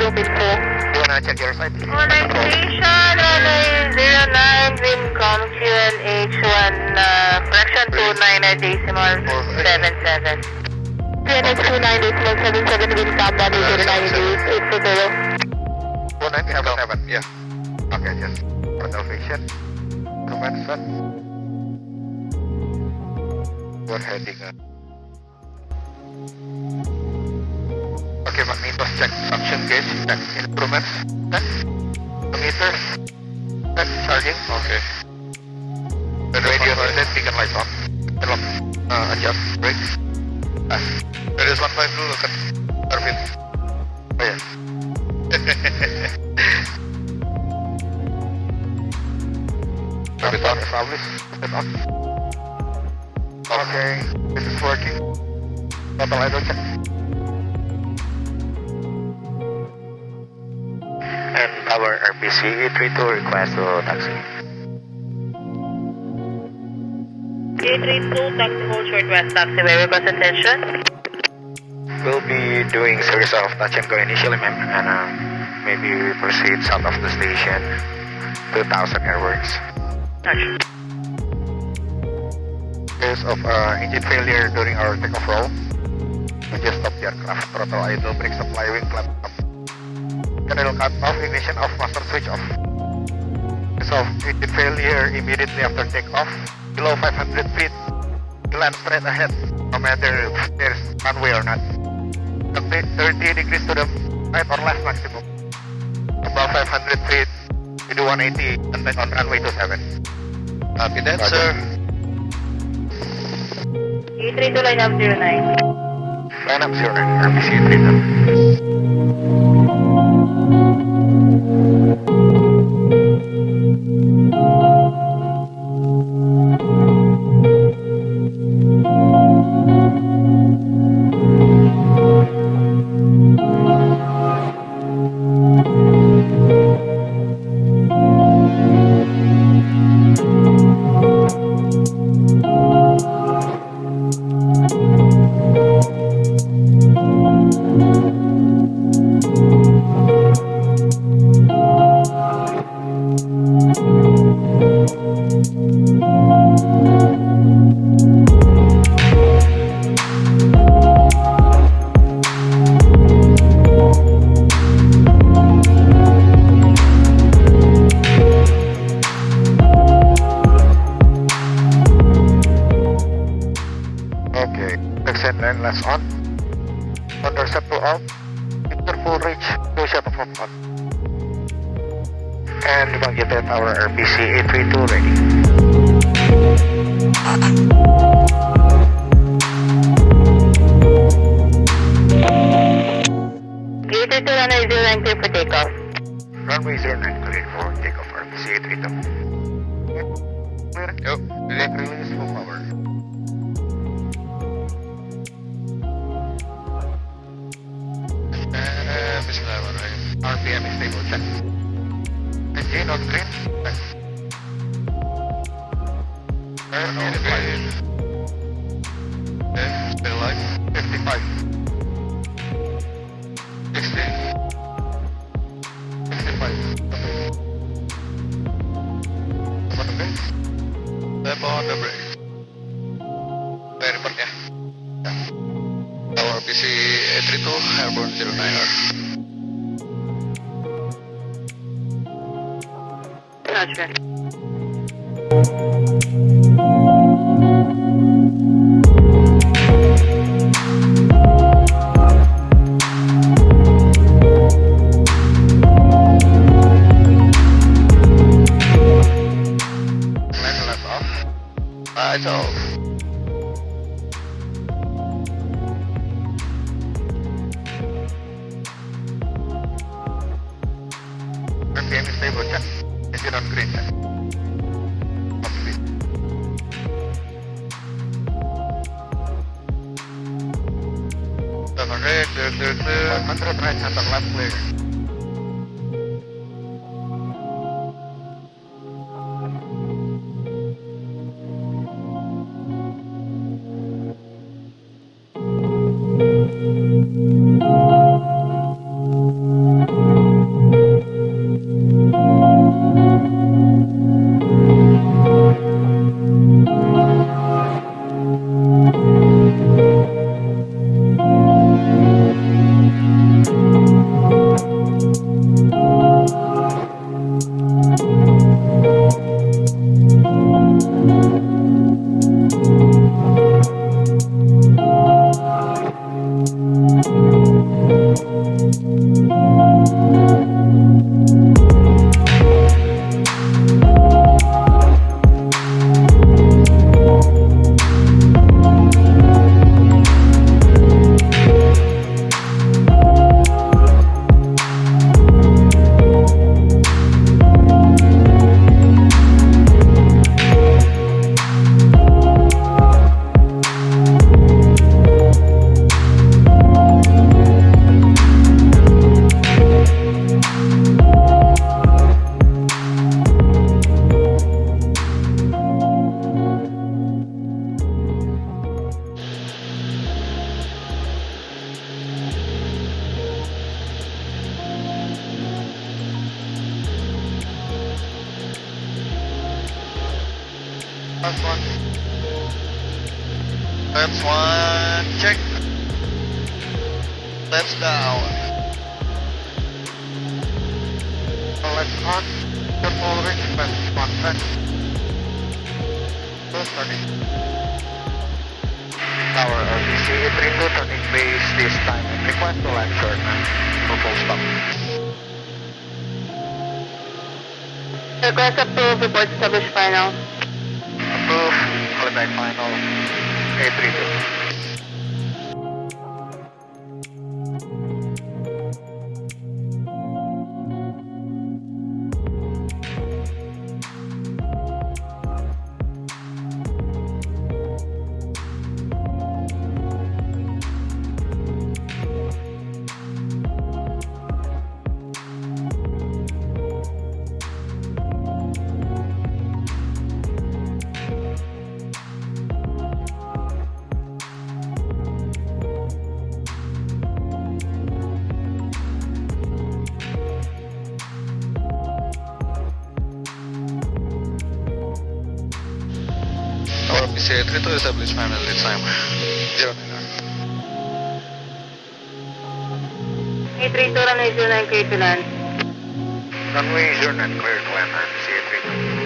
room info. You wanna check your side? Alright, station, runway 09, wind calm QNH1, correction 29 decimal 77. QNH 29 wind calm, runway 09, 840. 2977, yeah. Okay, just for the elevation. Command set. We're heading okay, magnetos check, suction gauge, check, instruments, check, meters, check, charging, okay. The radio set, beacon lights on, adjust, brakes. There is 152, look at turbine. Oh yeah. Turbine on, established, set on. Okay, this is working. Total idle check. And our RPC 32 request to taxi. 832 taxi hold short west taxiway, request attention. We'll be doing series of touch and go initially, ma'am, and maybe we proceed south of the station, 2000 airworks. Touch. Case of engine failure during our takeoff roll, we just stop the aircraft, throttle idle, brake supply, wing flap up. Canal cut off, ignition off, master switch off. Case of engine failure immediately after takeoff, below 500 feet, land straight ahead, no matter if there's runway or not. 30 degrees to the right or left maximum. Above 500 feet, we do 180 and then on runway 27. Copy that, sir. 832 line up 09. Line up 09, RPC 32. Last on. Under set to out. Interval reach to shut off on. And DUMAGUETE our RPC 832 ready. 832 runway 09 clear for takeoff. Runway 09 clear for takeoff, RPC 832. Clear. Yo, release full power. RPM is stable, check. Engine on green, check. Turn on flight. Okay, still alive. 55. 60. 65. Okay. Step on the brakes. Step on the brakes. Okay, report ya. Our RPC 832, airborne 09er. Gotcha. Left off. It's off. RPM is stable, check. Engine on green, check. Top speed. Clear. 100 right hand on left clear. last one. That's one, check. That's down. Let's on. Careful reach, fast contact. Turning. Tower RBC 32 turning base this time and request to land short now for full stop. Request approved, report established final. Approve, holiday final, A32. RPVD 3 to establish final lead time 09. A32 runway 09 clear to land. Runway 09 clear to land RBC 32.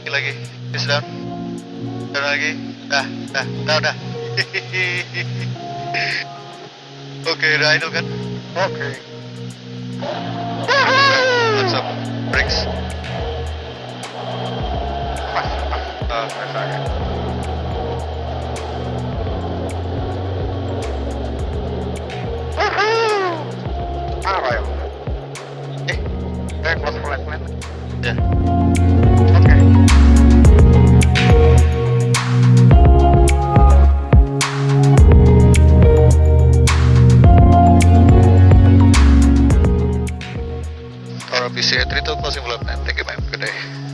Lagi. Is down. Down lagi. Dah. Oke, udah idle kan? Okay. What's up? Brakes. Pas. Saya. Arrival. Very close for land. Ya. Okay. RPVD 3 to closing flight 9. Thank you, ma'am. Good day.